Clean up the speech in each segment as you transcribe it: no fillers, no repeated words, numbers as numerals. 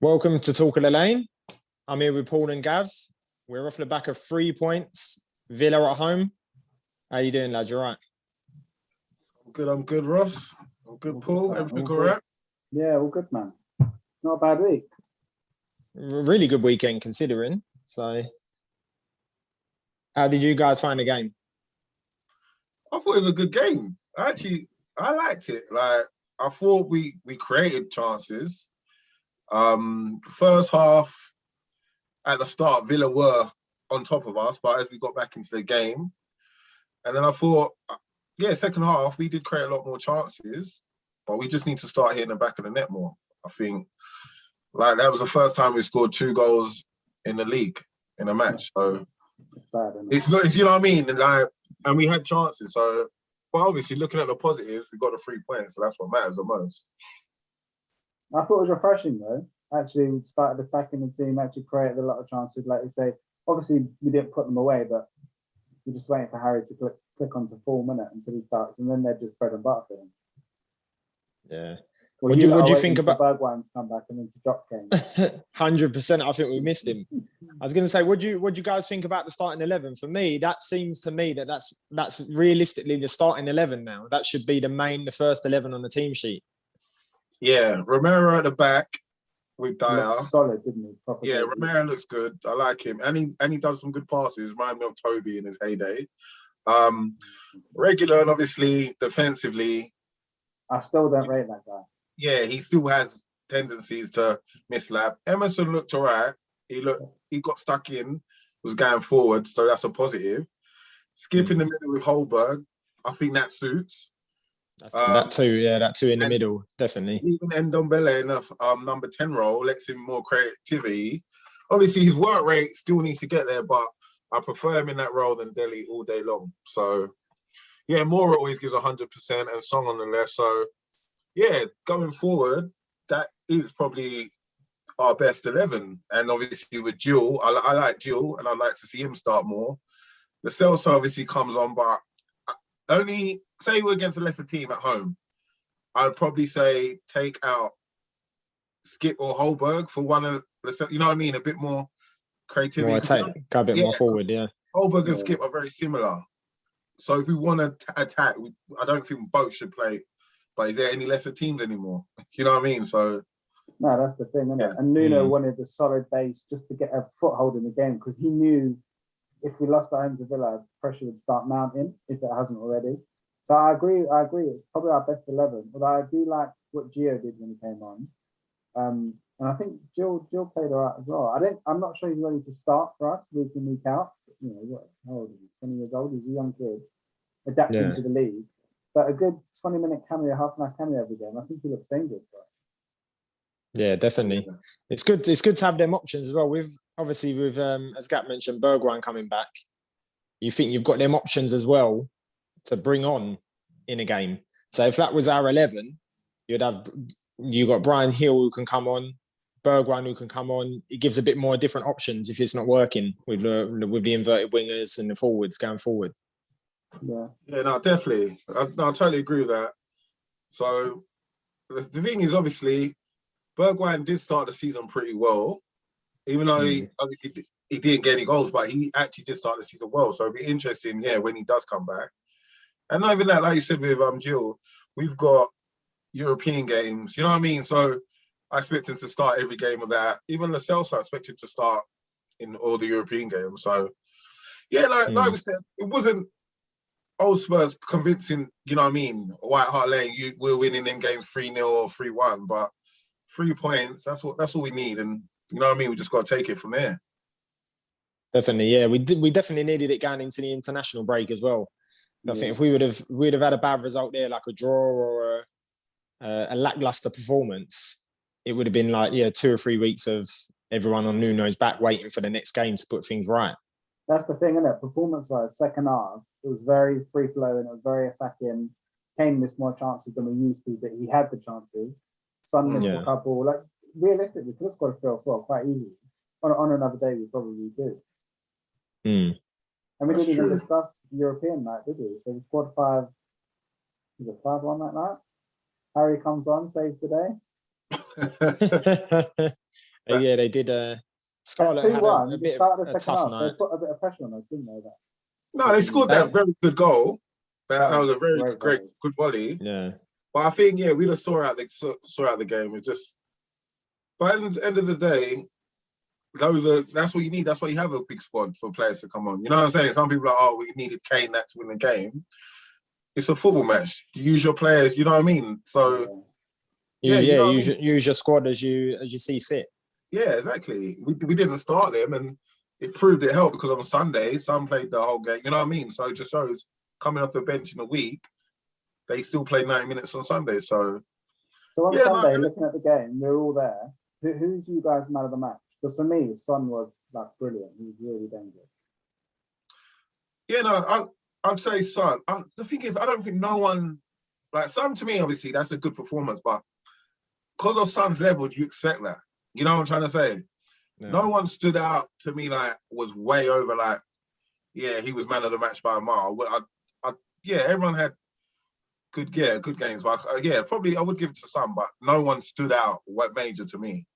Welcome to Talk of the Lane. I'm here with Paul and Gav. We're off the back of 3 points. Villa at home. How you doing, lads? You all right? I'm good, Ross. I'm good, Paul. Everything all right? Yeah, all good, man. Not a bad week. Really good weekend considering. So, how did you guys find the game? I thought it was a good game. I liked it. Like, I thought we created chances. First half, at the start, Villa were on top of us, but as we got back into the game, and then I thought, second half, we did create a lot more chances, but we just need to start hitting the back of the net more. I think, like, that was the first time we scored 2 goals in the league in a match. So it's bad, isn't it? it's you know what I mean? And we had chances. So, but obviously, looking at the positives, we got the 3 points, so that's what matters the most. I thought it was refreshing though. Actually, we started attacking the team, actually created a lot of chances. Like you say, obviously we didn't put them away, but we're just waiting for Harry to click onto 4 minutes until he starts, and then they're just bread and butter for him. Yeah. Well, what do you think about Bergwijn to come back and then to drop game? 100%. I think we missed him. I was going to say, what do you guys think about the starting 11? For me, that seems to me that's realistically the starting 11 now. That should be the first 11 on the team sheet. Yeah, Romero at the back with Dyer. Solid, didn't he? Yeah, Romero looks good. I like him, and he does some good passes. Remind me of Toby in his heyday. Regular, and obviously defensively, I still don't rate that guy. Yeah, he still has tendencies to mislap. Emerson looked all right. He got stuck in, was going forward, so that's a positive. Skip in the middle with Holberg, I think that suits. That two in the middle, definitely. Even Ndombele in the number 10 role lets him more creativity. Obviously, his work rate still needs to get there, but I prefer him in that role than Dele all day long. So, yeah, Moore always gives 100% and Song on the left. So, yeah, going forward, that is probably our best 11. And obviously with Jill, I like Jill and I'd like to see him start more. The Celso obviously comes on, but only say we're against a lesser team at home, I'd probably say take out Skip or Holberg for one of the, you know what I mean, a bit more creativity. More attack, go a bit more forward, yeah. Holberg and Skip are very similar. So if we want to attack, I don't think both should play. But is there any lesser teams anymore? You know what I mean? So no, that's the thing, isn't it? And Nuno wanted a solid base just to get a foothold in the game because he knew if we lost at home to Villa, pressure would start mounting if it hasn't already. So I agree. It's probably our best 11. But I do like what Gio did when he came on. And I think Jill played all right as well. I'm not sure he's ready to start for us week in, week out. You know, how old is he? 20 years old. He's a young kid adapting to the league. But a good 20-minute cameo, half-an-hour cameo every game, I think he looks dangerous for us. Yeah, definitely. It's good to have them options as well. With as Gap mentioned, Bergwijn coming back. You think you've got them options as well to bring on in a game. So if that was our 11, you got Brian Hill who can come on, Bergwijn who can come on. It gives a bit more different options if it's not working with the inverted wingers and the forwards going forward. Yeah, no, definitely. I totally agree with that. So the thing is, obviously, Bergwijn did start the season pretty well, even though he didn't get any goals, but he actually did start the season well. So it'll be interesting, when he does come back. And not even that, like you said with Jill, we've got European games, you know what I mean? So I expect him to start every game of that. Even the Celso, I expect him to start in all the European games. So, like we said, it wasn't Old Spurs convincing, you know what I mean? White Hart Lane, we're winning them games 3-0 or 3-1, but 3 points, that's all we need. And you know what I mean? We just got to take it from there. Definitely, yeah. We definitely needed it going into the international break as well. I think if we'd have had a bad result there, like a draw or a lackluster performance, it would have been like 2 or 3 weeks of everyone on Nuno's back waiting for the next game to put things right. That's the thing, isn't it? Performance-wise, second half, it was very free-flowing, it was very attacking. Kane missed more chances than we used to, but he had the chances. Son missed a couple. Like, realistically, we could have scored 3 or 4 quite easily. On another day, we probably do. And we didn't even discuss European night, did we? So we scored 5, was it 5-1 that night? Harry comes on, saves the day. Yeah, they did. Scarlett had 2-1, a the bit start of of the a second tough half, night. they put a bit of pressure on us, didn't they? That No, they scored that very good goal. That was a very great good volley. Yeah. But I think, yeah, we just saw out the game. It's just, by the end of the day, that's what you need. That's why you have a big squad for players to come on. You know what I'm saying? Some people are, oh, we needed Kane that to win the game. It's a football match. You use your players. You know what I mean? So use your squad as you see fit. Yeah, exactly. We didn't start them, and it proved it helped because on Sunday, some played the whole game. You know what I mean? So it just shows coming off the bench in a week, they still play 90 minutes on Sunday. So on Sunday, looking at the game, we're all there. Who's you guys man of the match? Because for me, Son was like brilliant. He was really dangerous. Yeah, no, I'd say Son. The thing is, I don't think no one like Son. To me, obviously, that's a good performance, but because of Son's level, you expect that. You know what I'm trying to say? Yeah. No one stood out to me like was way over. Like, yeah, he was man of the match by a mile. Yeah, everyone had good games. But probably I would give it to Son, but no one stood out major to me.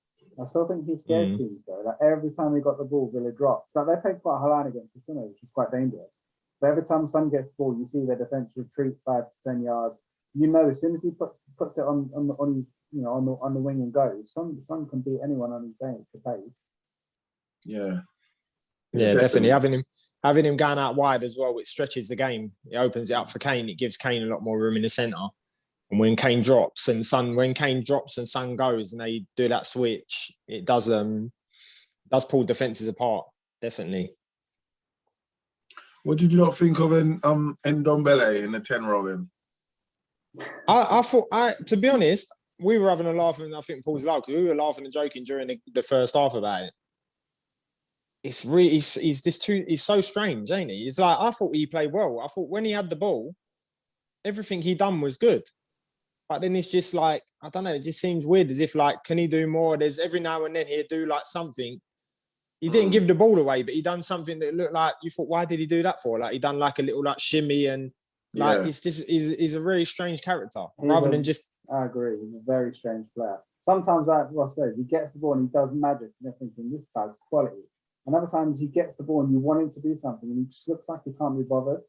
I still think he scares teams though. Like every time he got the ball, Villa drops. Like they played quite a high line against us, which is quite dangerous. But every time Son gets the ball, you see their defence retreat 5 to 10 yards. You know, as soon as he puts it on his on the wing and goes, Son can beat anyone on his pace. Yeah. Yeah, definitely. Having him going out wide as well, it stretches the game. It opens it up for Kane. It gives Kane a lot more room in the centre. And when Kane drops and Son goes and they do that switch, it does pull defences apart, definitely. What did you not think of Ndombele in the 10 role then? I thought, to be honest, we were having a laugh, and I think Paul's loud because we were laughing and joking during the first half about it. It's really, he's so strange, ain't he? It's like, I thought he played well. I thought when he had the ball, everything he done was good. But then it's just like, I don't know, it just seems weird as if like, can he do more? There's every now and then he'd do like something. He didn't give the ball away, but he done something that looked like, you thought, why did he do that for? Like he done like a little like shimmy and like, it's just, he's a very strange character than just. I agree. He's a very strange player. Sometimes, like Ross said, he gets the ball and he does magic and you're thinking, this guy's quality. And other times he gets the ball and you want him to do something and he just looks like he can't be bothered.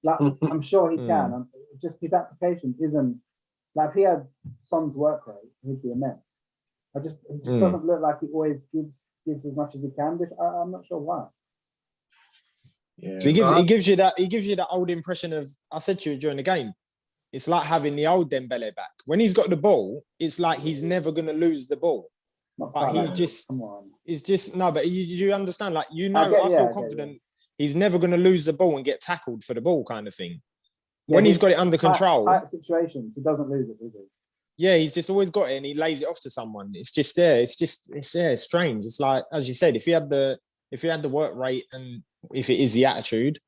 Like, I'm sure he can. Just his application isn't, like if he had Son's work rate, he'd be immense. It just doesn't look like he always gives as much as he can. I'm not sure why. Yeah, so he gives you that old impression of, I said to you during the game, it's like having the old Dembele back. When he's got the ball, it's like he's never going to lose the ball. But he's just no. But you understand, like I feel confident he's never going to lose the ball and get tackled for the ball, kind of thing. When he's got it under control, tight situations, he doesn't lose it, does he? Yeah, he's just always got it and he lays it off to someone. It's just there. It's strange. It's like, as you said, if he had the work rate and if it is the attitude,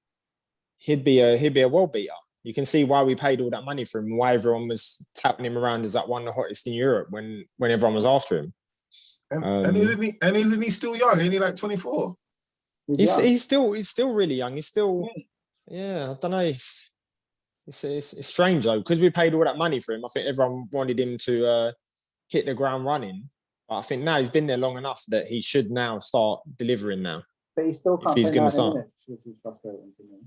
he'd be a world beater. You can see why we paid all that money for him, why everyone was tapping him around as like one of the hottest in Europe when everyone was after him. And isn't he still young? Isn't he like 24? He's still really young. He's still I don't know. It's strange though, because we paid all that money for him. I think everyone wanted him to hit the ground running. But I think now he's been there long enough that he should now start delivering now. But he still can't play 90 minutes, which is frustrating to me.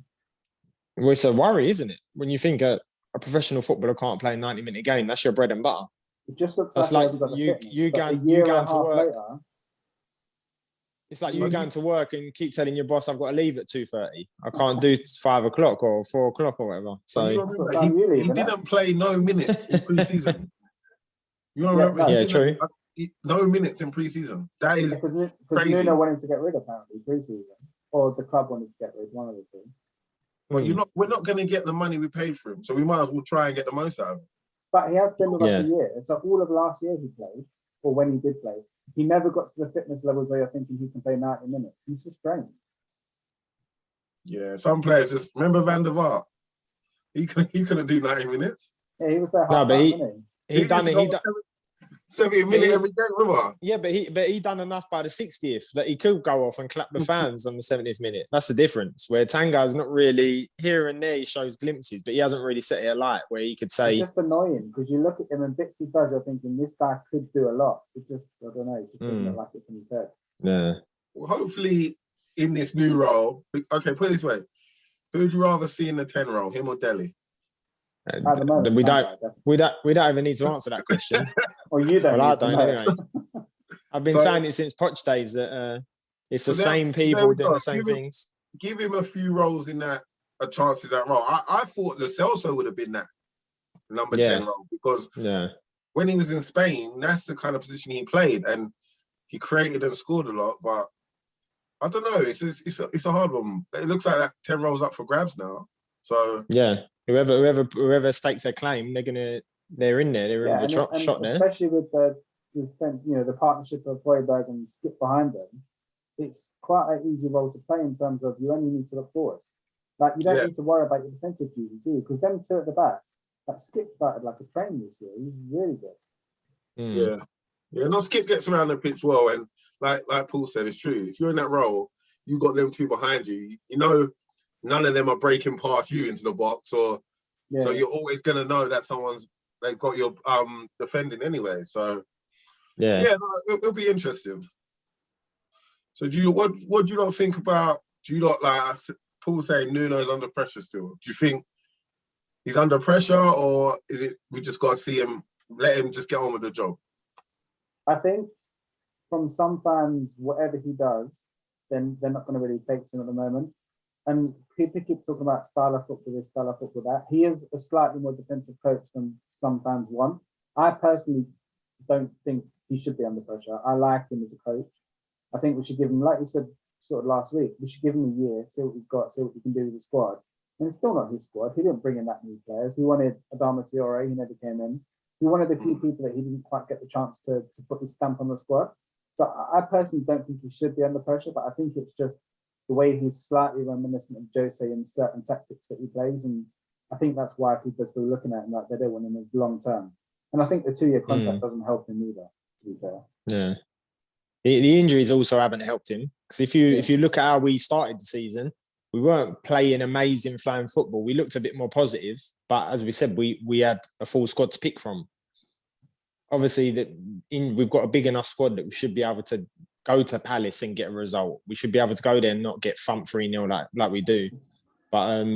Well, it's a worry, isn't it? When you think a professional footballer can't play a 90-minute game, that's your bread and butter. It just looks that's like you going to work. Later, it's like you going to work and keep telling your boss, I've got to leave at 2:30. I can't do 5 o'clock or 4 o'clock or whatever. So he didn't play no minutes in pre-season. You remember? Yeah, true. No minutes in pre-season. That is crazy. Nuno wanted to get rid apparently pre-season, or the club wanted to get rid, one of the two. But we're not going to get the money we paid for him, so we might as well try and get the most out of him. But he has been with us a year, so all of last year he played, or when he did play, he never got to the fitness levels where you're thinking he can play 90 minutes. He's just strange. Yeah, some players just remember Van der Vaart. He couldn't do 90 minutes. Yeah, he was there. No, but he done it. 70 minute every game, remember? Yeah, but he done enough by the 60th that he could go off and clap the fans on the 70th minute. That's the difference. Where Tanga's not really here and there. He shows glimpses, but he hasn't really set it alight where he could say. It's just annoying because you look at him and bits he does, you're thinking this guy could do a lot. It just, I don't know, it just doesn't look like it's in his head. Yeah. Well, hopefully in this new role, okay, put it this way. Who would you rather see in the 10 role, him or Delhi? At the moment, we don't even need to answer that question. Or you don't. Well, I don't anyway. I've been saying it since Poch days that it's the same people doing the same things. Give him a few roles in that, chances at role. I thought Lo Celso would have been that number 10 role because when he was in Spain, that's the kind of position he played and he created and scored a lot. But I don't know. It's a hard one. It looks like that 10 roles up for grabs now. So yeah. Whoever stakes their claim, they're in there. They're in the shot there. Especially with the partnership of Højbjerg and Skip behind them, it's quite an easy role to play in terms of you only need to look forward. Like you don't need to worry about your defensive duty, do you? Because them two at the back, like Skip started like a train this year. He's really good. Yeah. No, Skip gets around the pitch well, and like Paul said, it's true. If you're in that role, you got them two behind you. You know. None of them are breaking past you into the box, so you're always gonna know that they've got your defending anyway. So it'll be interesting. So what do you not think about? Do you not like Paul saying Nuno's under pressure still? Do you think he's under pressure, or is it we just got to see him, let him just get on with the job? I think from some fans, whatever he does, then they're not going to really take to him at the moment. And people keep talking about style of football this, style of football that. He is a slightly more defensive coach than some fans want. I personally don't think he should be under pressure. I like him as a coach. I think we should give him, like you said sort of last week, we should give him a year, see what he's got, see what he can do with the squad. And it's still not his squad. He didn't bring in that many players. He wanted Adama Traore, he never came in. He wanted a few people that he didn't quite get the chance to put his stamp on the squad. So I personally don't think he should be under pressure, but I think it's just the way he's slightly reminiscent of Jose in certain tactics that he plays. And I think that's why people are still looking at him like they don't want him as long term. And I think the 2-year contract doesn't help him either, to be fair. Yeah. The injuries also haven't helped him. Because if you look at how we started the season, we weren't playing amazing flying football. We looked a bit more positive. But as we said, we had a full squad to pick from. Obviously, we've got a big enough squad that we should be able to go to Palace and get a result. We should be able to go there and not get thumped 3-0 like we do. But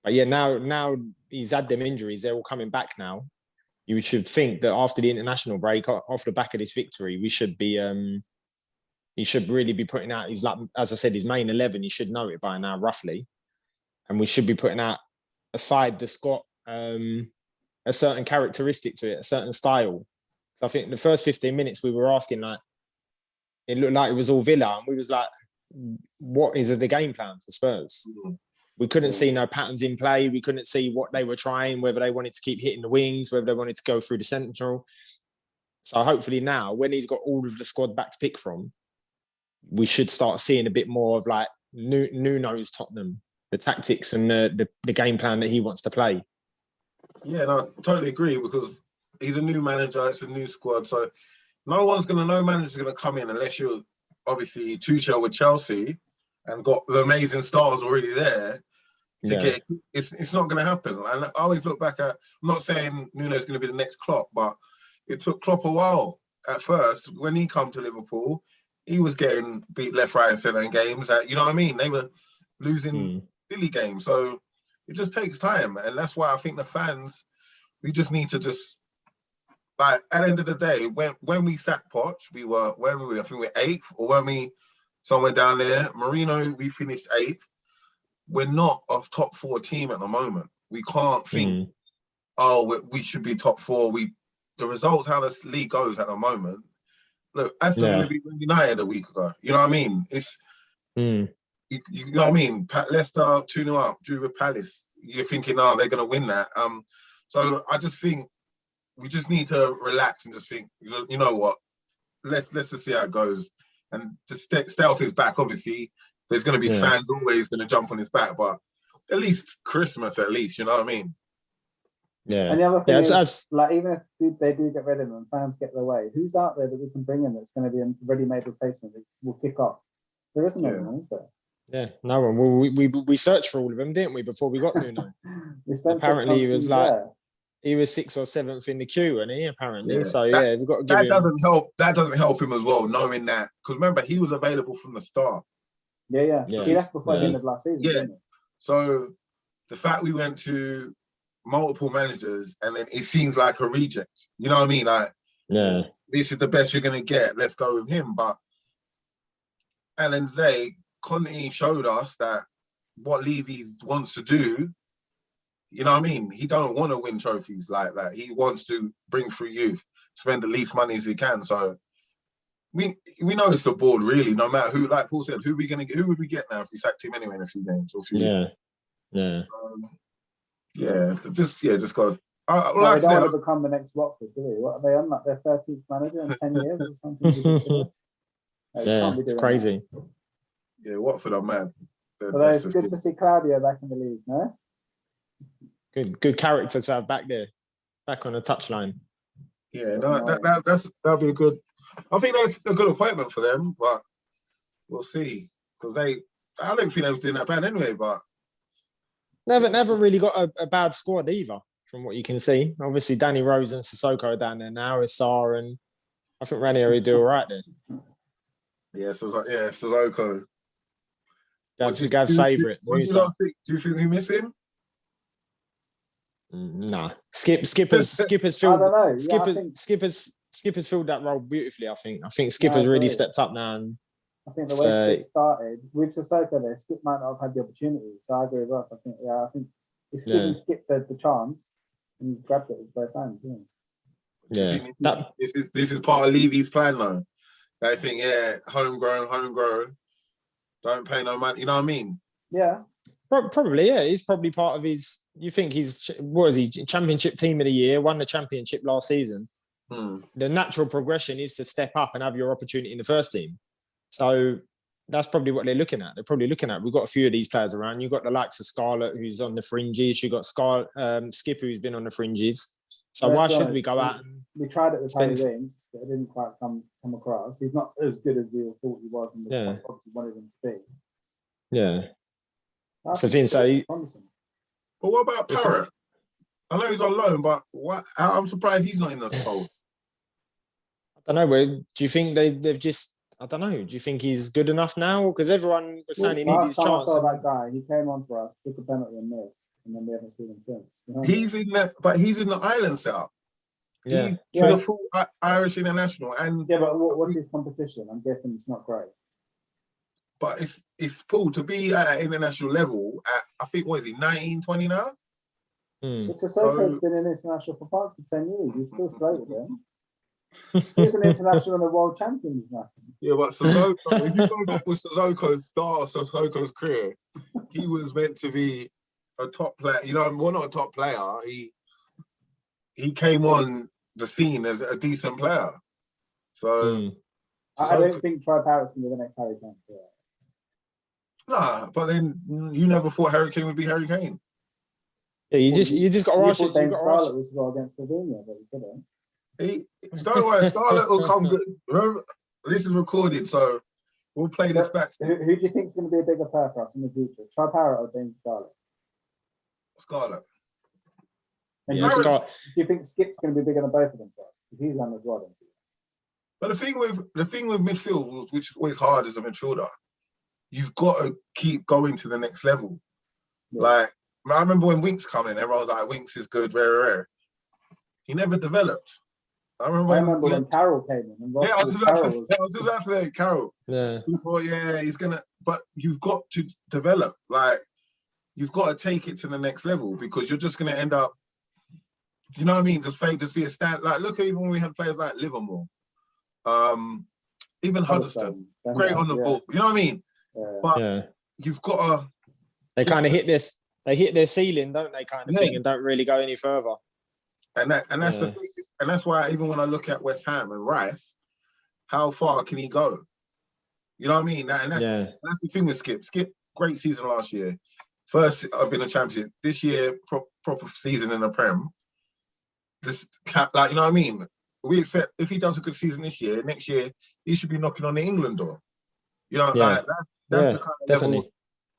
yeah, now he's had them injuries. They're all coming back now. You should think that after the international break, off the back of this victory, we should be. He should really be putting out his, as I said, his main 11. He should know it by now, roughly, and we should be putting out a side that's got a certain characteristic to it, a certain style. So I think the first 15 minutes we were asking like. It looked like it was all Villa, and we was like, what is the game plan for Spurs? We couldn't see no patterns in play. We couldn't see what they were trying, whether they wanted to keep hitting the wings, whether they wanted to go through the central. So hopefully now, when he's got all of the squad back to pick from, we should start seeing a bit more of like Nuno's Tottenham, the tactics and the game plan that he wants to play. Yeah, no, I totally agree because he's a new manager, it's a new squad, so no manager's going to come in unless you're obviously Tuchel with Chelsea and got the amazing stars already there to get. It's not going to happen. And I always look back at. I'm not saying Nuno's going to be the next Klopp, but it took Klopp a while at first. When he come to Liverpool, he was getting beat left, right, and centre in games. You know what I mean? They were losing silly games, so it just takes time, and that's why I think the fans, we just need to just. Like at the end of the day, when we sacked Poch, where were we? I think we're 8th, or weren't we somewhere down there? Mourinho, we finished 8th. We're not a top 4 team at the moment. We can't think, we should be top 4. The results, how this league goes at the moment. Look, Aston Villa beat United a week ago. You know what I mean? It's you know what I mean. Leicester 2-0 up, drew with Palace. You're thinking, they're going to win that. So I just think. We just need to relax and just think, you know what? Let's just see how it goes. And to stay off his back, obviously, there's going to be fans always going to jump on his back, but at least Christmas, you know what I mean? Yeah. And the other thing Yeah, is, like, even if they do get rid of him and fans get their way, who's out there that we can bring in that's going to be a ready-made replacement that will kick off? There isn't anyone, is there? Yeah, no one. Well, we searched for all of them, didn't we, before we got Nuno? We spent Apparently, he was like there. he was 6th or 7th in the queue, and he apparently. Yeah. So yeah, we've got to give That him. doesn't help. That doesn't help him as well, knowing that, because remember he was available from the start. Yeah. He left before the end of last season, Yeah. didn't he? So the fact we went to multiple managers and then it seems like a reject. You know what I mean? Like, Yeah. this is the best you're gonna get. Let's go with him. But and then they Conte showed us that what Levy wants to do. You know what I mean? He don't want to win trophies like that. He wants to bring through youth, spend the least money as he can. So we know it's the board really. No matter who, like Paul said, who would we get now if we sacked him anyway in a few games or a few Yeah. Yeah. Just got. Like they don't want to become the next Watford, do they? What are they on? Like their 13th manager in 10 years or something ridiculous? Yeah, it's crazy. That. Yeah, Watford are mad. But it's good to see Claudio back in the league, no? Good character to have back there, back on the touchline. Yeah, no, that'll be a good. I think that's a good appointment for them, but we'll see because I don't think they was doing that bad anyway. But never really got a bad squad either, from what you can see. Obviously, Danny Rose and Sissoko are down there now. Issar and I think Ranieri do all right there. Yeah, Sissoko. Gav's favourite. What do you not think? Do you think we miss him? Nah. Skipper's filled. I don't know. Skipper's filled that role beautifully. I think Skipper's really stepped up now. And I think the way Skip started with Sissoko there, Skip might not have had the opportunity. So I agree with us. I think it's giving Skip the chance and he's grabbed it with both hands. Yeah. This is part of Levy's plan though. They think, homegrown, don't pay no money. You know what I mean? Yeah. Probably, yeah. He's probably part of his. You think he's what is he? Championship team of the year, won the championship last season. The natural progression is to step up and have your opportunity in the first team. So that's probably what they're looking at. They're probably looking at. We've got a few of these players around. You've got the likes of Scarlett, who's on the fringes. You've got Skip, who's been on the fringes. So why should we go out? We tried it with Harry Winks, but it didn't quite come across. He's not as good as we all thought he was, and obviously wanted him to be. Yeah. So Finn, but what about Parrott? I know he's on loan, but I'm surprised he's not in the fold. I don't know. Do you think they've just? I don't know. Do you think he's good enough now? Because everyone was saying he needed his chance. I saw that guy. He came on for us, took a penalty and missed, and then we haven't seen him since. You know? He's in the island setup. Yeah, he's a full Irish international, and but what's his competition? I'm guessing it's not great. But it's Paul to be at an international level at, I think, what is he, 19, 20 now? It's Sissoko's been in international for France for 10 years. He's still slated him. He's an international and a world champion. Yeah, but Sissoko, if you go back with Sissoko's career, he was meant to be a top player. You know, well, not a top player. He came on the scene as a decent player. So I don't think Troy Parrott's going to be the next Harry Kane. Yeah. Nah, but then you never thought Harry Kane would be Harry Kane. Yeah, you just got to rush it. You got to rush it. Was to go against Slovenia, but he couldn't. Don't worry, Scarlett will come good. Remember, this is recorded, so we'll play this back. Who do you think is going to be a bigger player for us in the future? Troy Parrott or James Scarlett? Scarlett. And do you think Skip's going to be bigger than both of them? Because he's on as well. But the thing with midfield, which is always hard as a midfielder, you've got to keep going to the next level. Yeah. Like, I remember when Winks come in, everyone was like, Winks is good, rare. He never developed. I remember when Carroll came in. And I was just about to say Carroll. Yeah. People, he's going to, but you've got to develop. Like, you've got to take it to the next level because you're just going to end up, you know what I mean? Just be a stand. Like, look at even when we had players like Livermore, even Huddleston, great on the ball. You know what I mean? Yeah. But you've got to. They kind of hit this. They hit their ceiling, don't they? Kind of thing, and don't really go any further. And that's the thing, and that's why even when I look at West Ham and Rice, how far can he go? You know what I mean? And that's the thing with Skip. Skip, great season last year, first of in the championship. This year, proper season in the Prem. this cap, like, you know what I mean? We expect if he does a good season this year, next year he should be knocking on the England door. You know, Yeah. like that's the kind of definitely. level.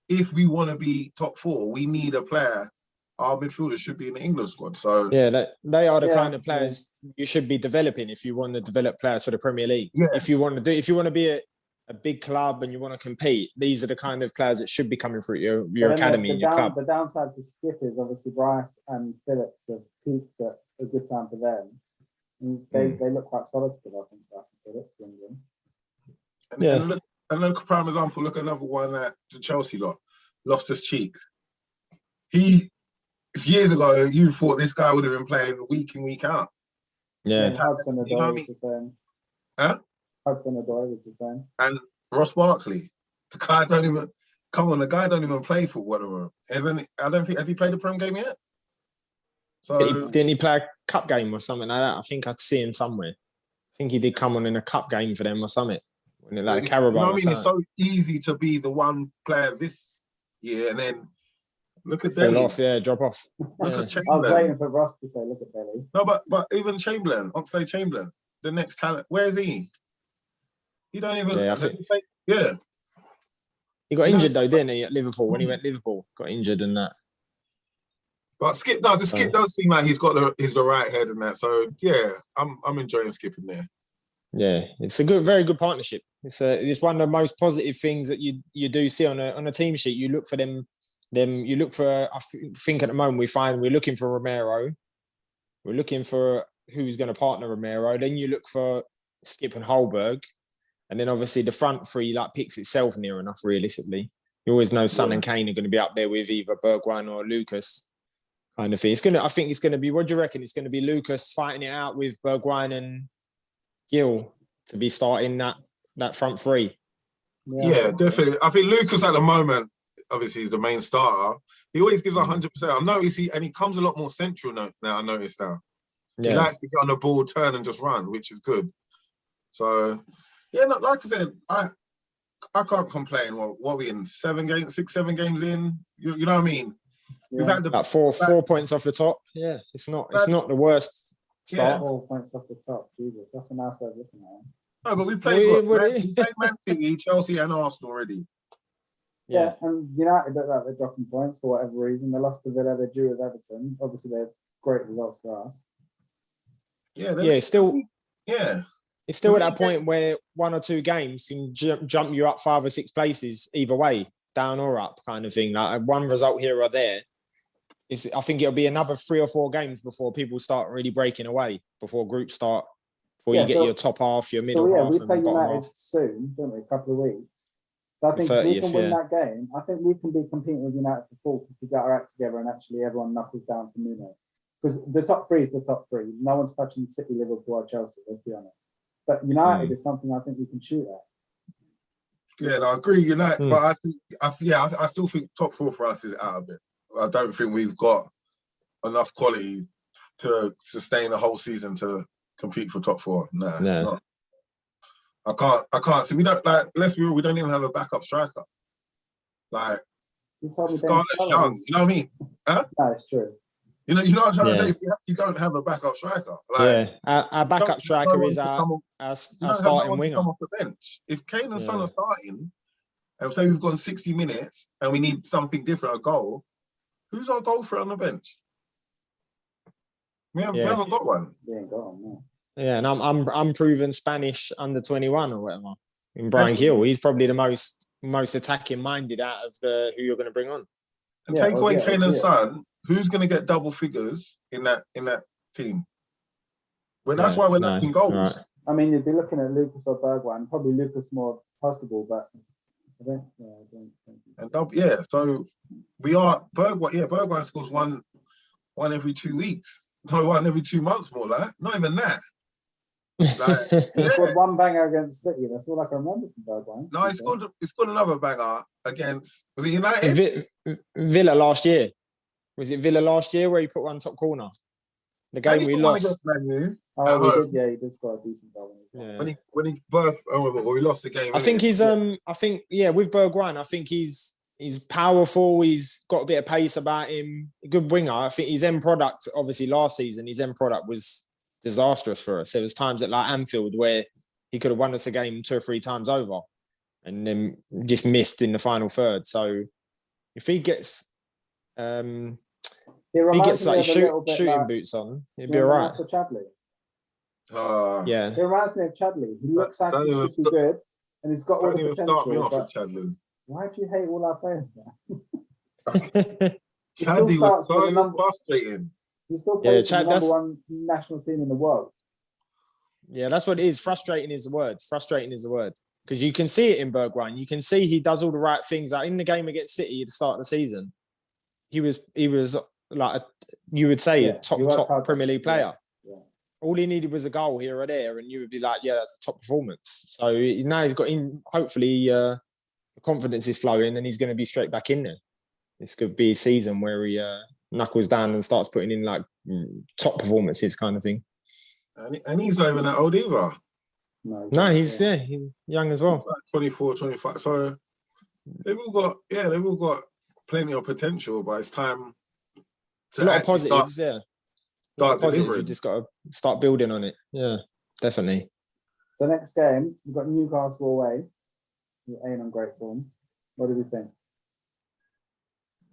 If we want to be top 4, we need a player. Our midfielders should be in the England squad. So Yeah, they are the Yeah, kind of players you should be developing if you want to develop players for the Premier League. Yeah. If you want to be a big club and you want to compete, these are the kind of players that should be coming through your academy and your club. The downside to Skip is obviously Bryce and Phillips have peaked at a good time for them. And they look quite solid still, I think, Bryce and Phillips in England. And look, prime example, look another one that the Chelsea lot, Loftus-Cheek. He, years ago, you thought this guy would have been playing week in, week out. Yeah. Hudson-Odoi was the same. Huh? Hudson-Odoi was the same. And Ross Barkley. The guy don't even play for whatever. I don't think, has he played a Prem game yet? So Didn't he play a cup game or something like that? I think I'd see him somewhere. I think he did come on in a cup game for them or something. When like Carabao. You know what I mean? It's so easy to be the one player this year and then look at Delhi. Drop off. Look at Chamberlain. I was waiting for Ross to say, look at Delhi. No, but even Chamberlain, Oxlade-Chamberlain, the next talent, where is he? He don't even. Yeah, he got injured though, didn't he, at Liverpool? When he went Liverpool, got injured and that. But Skip does seem like he's got the right head and that. So yeah, I'm enjoying Skip in there. Yeah, it's a very good partnership. It's one of the most positive things that you do see on a team sheet. You look for them. You look for. I think at the moment we're looking for Romero. We're looking for who's going to partner Romero. Then you look for Skip and Holberg, and then obviously the front three like picks itself near enough. Realistically, you always know Son and Kane are going to be up there with either Bergwijn or Lucas. Kind of thing. I think it's going to be. What do you reckon? It's going to be Lucas fighting it out with Bergwijn and Gil to be starting that front three. Yeah, definitely. I think Lucas at the moment, obviously, is the main starter. He always gives 100%. I noticed and he comes a lot more central now. I noticed now. Yeah. He likes to get on the ball, turn and just run, which is good. So, yeah, like I said, I can't complain. What are we in? 7 games in? You know what I mean? Yeah. We've had about 4 points off the top. Yeah, it's not the worst start. Yeah. 4 points off the top. Jesus, that's a nice way of looking at it. No, but we played Man City, Chelsea, and Arsenal already. Yeah, and United look like they're dropping points for whatever reason. They lost to Villa, they're due with Everton. Obviously, they're great results for us. Yeah, it's still at that point where 1 or 2 games can jump you up 5 or 6 places either way, down or up, kind of thing. Like one result here or there. I think it'll be another 3 or 4 games before people start really breaking away, before groups start, before you get your top half, your middle half, we and play bottom United half. soon, don't we? A couple of weeks. So I think if we can win that game, I think we can be competing with United for full if we get our act together and actually everyone knuckles down for Nuno. Because the top 3 is the top 3. No one's touching City, Liverpool, or Chelsea, let's be honest. But United is something I think we can shoot at. Yeah, I agree, United. But I still think top 4 for us is out of it. I don't think we've got enough quality to sustain a whole season to compete for top 4. No. I can't see. We don't we don't even have a backup striker. Like Scarlett's young, you know what I mean? Huh? No, it's true. You know what I'm trying to say? You don't have a backup striker. Our backup striker is our starting winger. Come off the bench. If Kane and Son are starting, and say we've gone 60 minutes and we need something different, a goal, who's our goal threat on the bench? We haven't got one. We ain't got one, no. Yeah, and I'm proven Spanish under 21 or whatever. In Brian Gill, he's probably the most attacking minded out of who you're going to bring on. And take away Kane and Son, who's going to get double figures in that team? Well, that's why we're lacking goals. Right. I mean, you'd be looking at Lucas or Bergwijn. Probably Lucas more possible, but I don't think. So we are Bergwijn scores one every 2 weeks. No, 1 every 2 months, more like. Not even that. Like, he scored 1 banger against City. That's all I can remember from Bergwijn. No, he scored another banger against, was it United? Villa last year. Was it Villa last year where he put 1 top corner? The game we lost. He did score a decent goal. Yeah. When he we lost the game. I think he's with Bergwijn, I think he's He's powerful. He's got a bit of pace about him. A good winger. I think his end product, obviously last season, his end product was disastrous for us. There was times at like Anfield where he could have won us a game 2 or 3 times over and then just missed in the final third. So if he gets like shooting boots on, it'd be all right. Yeah. It reminds me of Chadley. He looks like he should be good and he's got all the potential. Start me off with Chadley. Why do you hate all our players now? Chadley was so frustrating. He still plays for the number 1 national team in the world. Yeah, that's what it is. Frustrating is the word. Frustrating is the word. Because you can see it in Bergwijn. You can see he does all the right things. Like in the game against City at the start of the season, he was like you would say a top Premier League player. Yeah. All he needed was a goal here or there, and you would be like, yeah, that's a top performance. So now he's got in. Hopefully, the confidence is flowing, and he's going to be straight back in there. This could be a season where he knuckles down and starts putting in like top performances, kind of thing. And he's not even that old either. No, he's young as well. He's like 24, 25. So they've all got plenty of potential, but it's time. It's a lot of positives, start positives. delivering. We've just got to start building on it. Yeah, definitely. So next game, we've got Newcastle away. We're in on great form. What do we think?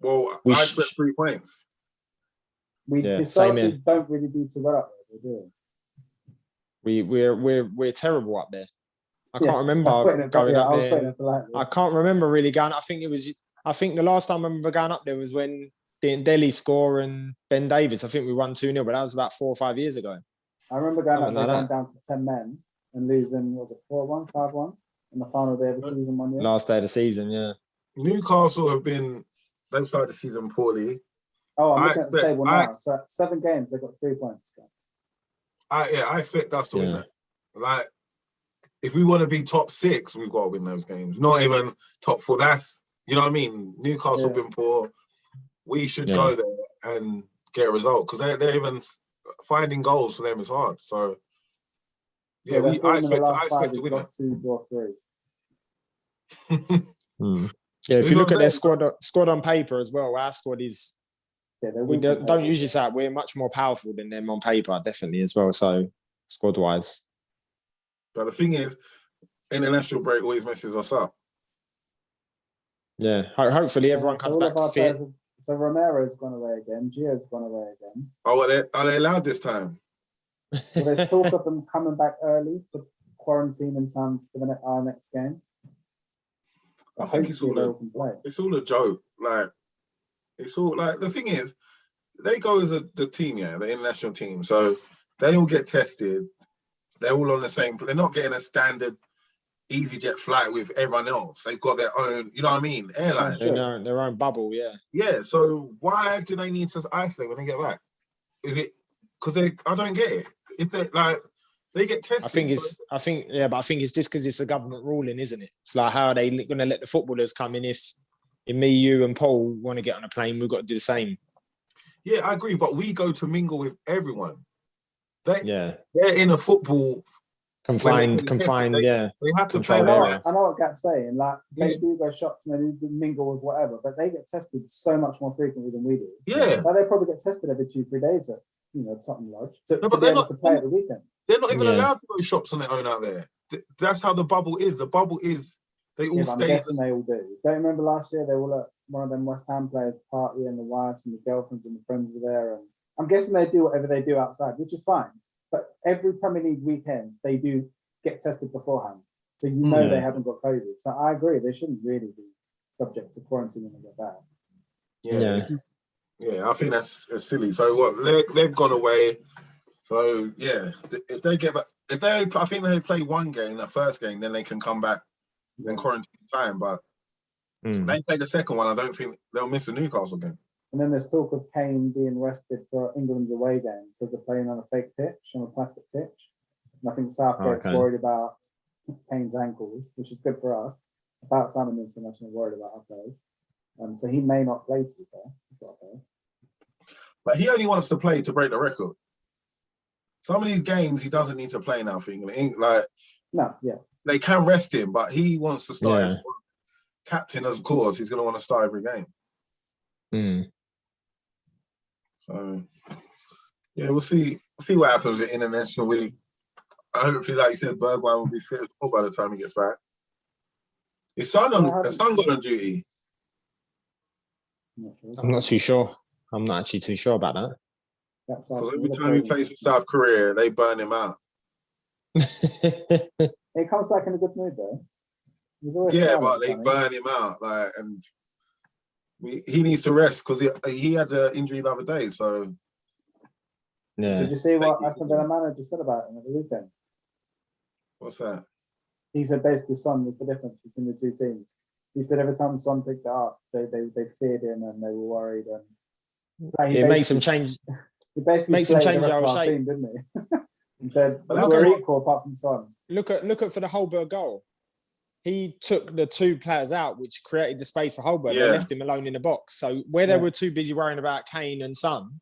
Well, I expect 3 points. We historically don't really do too well up there, do we? We're terrible up there. I can't remember going up there. I can't remember really going. I think the last time I remember going up there was when Delhi score and Ben Davies. I think we won 2-0, but that was about 4 or 5 years ago. I remember going down to 10 men and losing, was it 4-1, 5-1 in the final day of the season 1 year? Last day of the season, yeah. Newcastle they've started the season poorly. Oh, I'm looking at the table now. So 7 games, they've got 3 points. I expect us to win that. Like, if we want to be top 6, we've got to win those games. Not even top 4. That's, you know what I mean? Newcastle been poor. We should go there and get a result because they're even finding goals for them is hard. So, I expect to win that. 2, draw 3. Yeah, if you look at their squad on paper as well, our squad is. We don't usually say that. We're much more powerful than them on paper, definitely as well. So squad wise, but the thing is, international break always messes us up. Yeah, hopefully everyone comes back fit. So Romero's gone away again. Gio's gone away again. Oh, are they allowed this time? So there's talk of them coming back early to quarantine in time for our next game. I think it's all a joke. Like, it's all like, the thing is, they go as the team, the international team. So they all get tested. They're all on the same. They're not getting a standard EasyJet flight with everyone else. They've got their own, you know what I mean, airline. Their own bubble, Yeah. So why do they need to isolate when they get back? Is it because I don't get it. If they they get tested. I think it's just because it's a government ruling, isn't it? It's like, how are they going to let the footballers come in if me, you, and Paul want to get on a plane? We've got to do the same. Yeah, I agree, but we go to mingle with everyone. They're in a football confined. They have to play. I know what Gap's saying. Like, they do go shops and they do mingle with whatever, but they get tested so much more frequently than we do. Yeah, like, they probably get tested every 2-3 days at Tottenham Lodge to be able to play at the weekend. They're not even allowed to go shops on their own out there. That's how the bubble is. The bubble is they all stay. I'm guessing they all do. Don't you remember last year they were at one of them West Ham players' party and the wives and the girlfriends and the friends were there, and I'm guessing they do whatever they do outside, which is fine. But every Premier League weekend they do get tested beforehand, so they haven't got COVID. So I agree, they shouldn't really be subject to quarantine when they get back. Yeah, I think that's silly. So what? They've gone away. So if they get back, I think they play one game, the first game, then they can come back in quarantine time. But they play the second one, I don't think they'll miss the Newcastle game. And then there's talk of Kane being rested for England's away game because they're playing on a fake pitch, on a plastic pitch. And I think Southgate's worried about Kane's ankles, which is good for us. About time an international worried about our players. So he may not play, to be fair. But he only wants to play to break the record. Some of these games he doesn't need to play now for England. They can rest him, but he wants to start. captain, of course, he's going to want to start every game. Mm. So, yeah, we'll see what happens with the international week. Hopefully, like you said, Bergwijn will be fit as well by the time he gets back. His son got on duty. I'm not too sure. I'm not actually too sure about that. Because every time he plays for South Korea, they burn him out. He comes back in a good mood though. Yeah, but they burn him out. And he needs to rest because he had an injury the other day. So, yeah. Did you see what Aston Villa manager said about him at the weekend? What's that? He said basically Son was the difference between the two teams. He said every time Son picked it up, they feared him and they were worried. And it makes him change. He basically makes him change the rest our of our shape, team, didn't he? He said Look we're at- equal apart from Son. Look at for the Holberg goal. He took the two players out, which created the space for Holberg. Yeah. They left him alone in the box. So where they were too busy worrying about Kane and Son,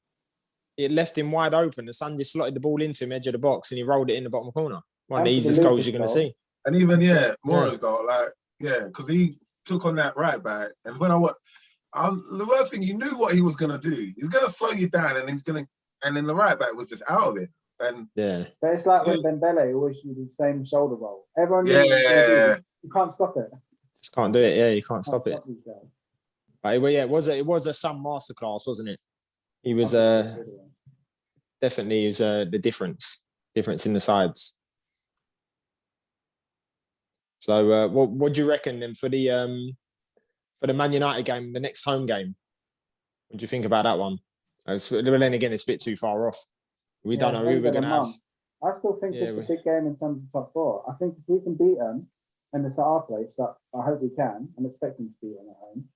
it left him wide open. The Son just slotted the ball into him, edge of the box, and he rolled it in the bottom corner. One of the easiest goals you're going to see. And even Mora's goal, because he took on that right back. And when the worst thing, you knew what he was going to do. He's going to slow you down, and then the right back was just out of it. And but it's like when Dembele always do the same shoulder roll. Everyone you can't stop it. Just can't do it. Yeah, you can't stop it. But it was a Son masterclass, wasn't it? He was definitely the difference in the sides. So what do you reckon then for the Man United game, the next home game? What do you think about that one? Then again, it's a bit too far off. We don't know who we're going to have. I still think it's a big game in terms of top four. I think if we can beat them, and it's at our place, that I hope we can, I'm expecting to beat them at home.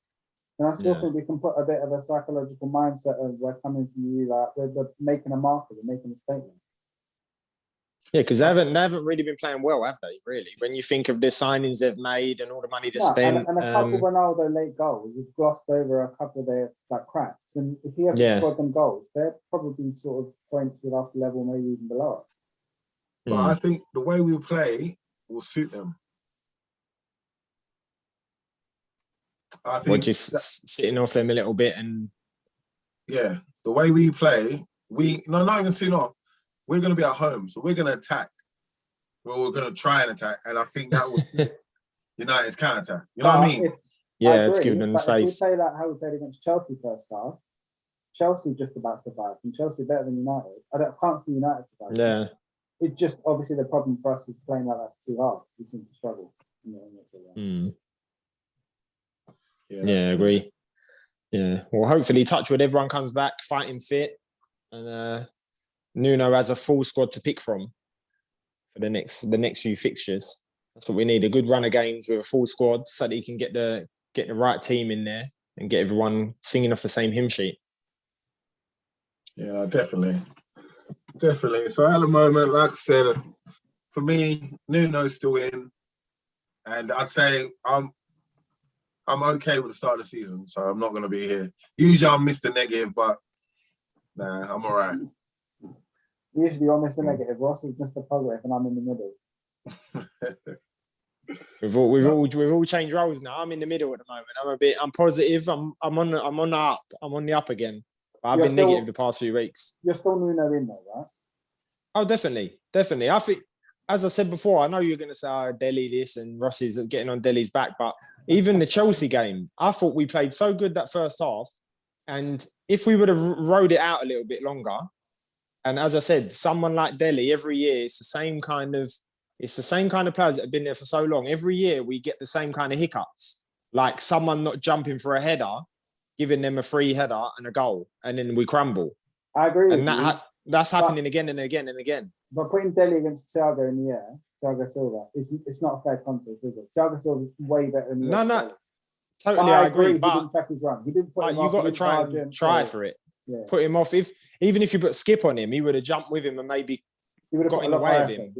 And I still think we can put a bit of a psychological mindset of we're coming from you, like we're making a marker, we're making a statement. Yeah, because they haven't really been playing well, have they? Really, when you think of the signings they've made and all the money they spent, and a couple of Ronaldo late goals, we've glossed over a couple of their cracks. And if he hasn't scored them goals, they're probably sort of points with us level, maybe even below us. But I think the way we play will suit them. I think just sitting off them a little bit and the way we play, not even sitting off. We're going to be at home, so we're going to attack. Well, we're going to try and attack, and I think that was United's counter-attack. You know what I mean? It's giving them space. If we play like how we played against Chelsea first half, Chelsea just about survived, and Chelsea better than United. I can't see United survive. Yeah. It's just obviously the problem for us is playing like that for 2 halves. We seem to struggle. Yeah, I agree. Yeah. Well, hopefully, touch wood, everyone comes back fighting fit, and Nuno has a full squad to pick from for the next few fixtures. That's what we need, a good run of games with a full squad so that he can get the right team in there and get everyone singing off the same hymn sheet. Yeah, definitely. So at the moment, like I said, for me, Nuno's still in. And I'd say I'm okay with the start of the season, so I'm not going to be here. Usually I'm Mr. Negative, but nah, I'm all right. Usually you're Mr. Negative, Ross is Mr. Positive, and I'm in the middle. We've all changed roles now. I'm in the middle at the moment. I'm positive. I'm on the up. I'm on the up again. But I've been negative the past few weeks. You're still Nuno in there, right? Oh, definitely. I think, as I said before, I know you're going to say Delhi this and Ross is getting on Delhi's back, but even the Chelsea game, I thought we played so good that first half, and if we would have rode it out a little bit longer. And as I said, someone like Delhi, every year, it's the same kind of players that have been there for so long. Every year we get the same kind of hiccups, like someone not jumping for a header, giving them a free header and a goal, and then we crumble. I agree and that's happening again and again and again. But putting Delhi against Thiago in the air, Thiago Silva, it's not a fair contest, is it? Thiago Silva is way better than No. Totally, I agree. But he didn't track his run. He didn't put him you got to try for it. Yeah. Put him off. Even if you put Skip on him, he would have jumped with him and maybe got in the way of him.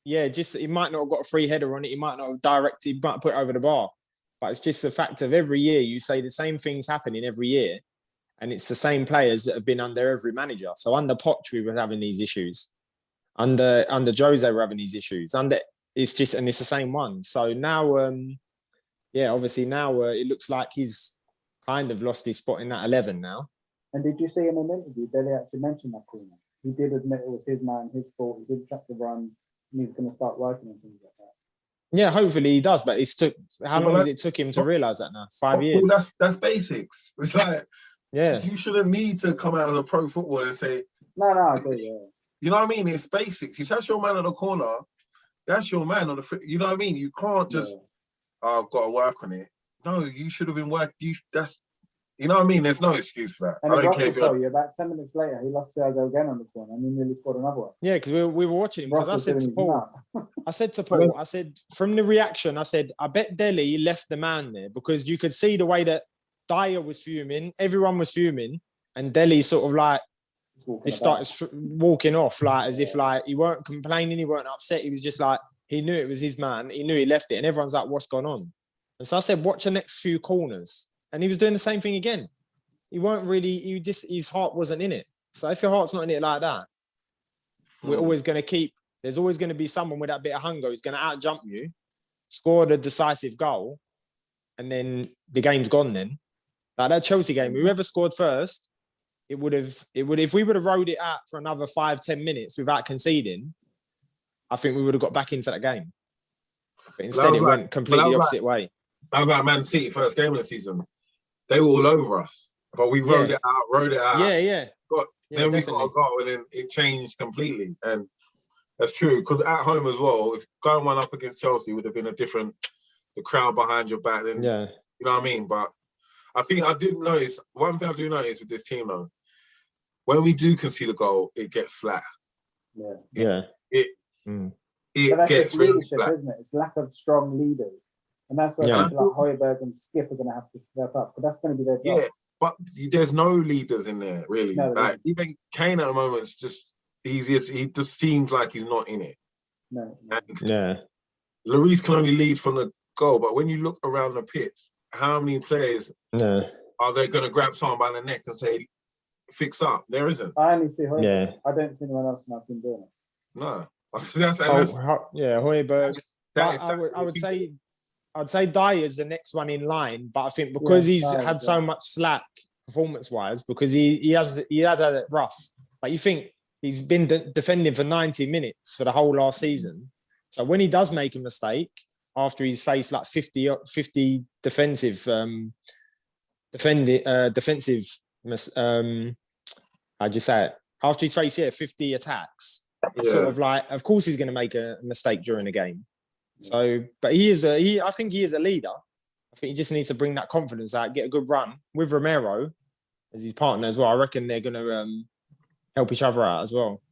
Yeah, just he might not have got a free header on it. He might not have directed, but put it over the bar. But it's just the fact of every year you say the same things happening every year, and it's the same players that have been under every manager. So under Poch, we were having these issues. Under Jose, we're having these issues. It's the same one. So now yeah, obviously now it looks like he's kind of lost his spot in that 11 now. And did you see in an interview, Dele actually mentioned that corner? He did admit it was his man, his fault. He did track the run, and he's going to start working on things like that. Yeah, hopefully he does. But it's took how long has it took him to realize that now? 5 years. That's basics. It's like you shouldn't need to come out as a pro footballer and say no, I agree. Yeah. You know what I mean? It's basics. If that's your man on the corner, that's your man on the. You know what I mean? You can't just I've got to work on it. No, you should have been working. You know what I mean? There's no excuse for that. And I don't care if you about 10 minutes later, he lost Thiago again on the corner and he nearly scored another one. Yeah, because we were watching him. Because I said to Paul, I said from the reaction, I said, I bet Dele left the man there because you could see the way that Dyer was fuming, everyone was fuming, and Dele sort of like he started walking off like as if like he weren't complaining, he weren't upset. He was just like he knew it was his man. He knew he left it, and everyone's like, "What's going on?" And so I said, "Watch the next few corners." And he was doing the same thing again. He weren't really, his heart wasn't in it. So if your heart's not in it like that, we're always going to there's always going to be someone with that bit of hunger who's going to out-jump you, score the decisive goal, and then the game's gone then. Like that Chelsea game, whoever scored first, if we would have rode it out for another 5-10 minutes without conceding, I think we would have got back into that game. But instead it went completely opposite way. That was like Man City first game of the season. They were all over us, but we rode it out. Yeah. Then we got a goal, and then it changed completely. And that's true because at home as well, if going one up against Chelsea would have been the crowd behind your back. Then you know what I mean. But I think I did notice one thing I do notice with this team though, when we do concede a goal, it gets flat. It gets really flat. Isn't it? It's lack of strong leaders. And that's where like Højbjerg and Skip are going to have to step up. But that's going to be their job. Yeah, but there's no leaders in there, really. No, like, even Kane at the moment is just, he just seems like he's not in it. No. Lloris can only lead from the goal, but when you look around the pitch, how many players are they going to grab someone by the neck and say, fix up? There isn't. I only see Højbjerg. I don't see anyone else in our team doing it. No. Højbjerg. I'd say Dyer's the next one in line, but I think because he's had so much slack performance-wise, because he has had it rough. Like you think he's been defending for 90 minutes for the whole last season. So when he does make a mistake, after he's faced like 50 defensive, how'd you say it? After he's faced 50 attacks, it's sort of like, of course he's going to make a mistake during the game. So, but I think he is a leader. I think he just needs to bring that confidence out, get a good run with Romero as his partner as well. I reckon they're going to help each other out as well.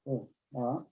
All right.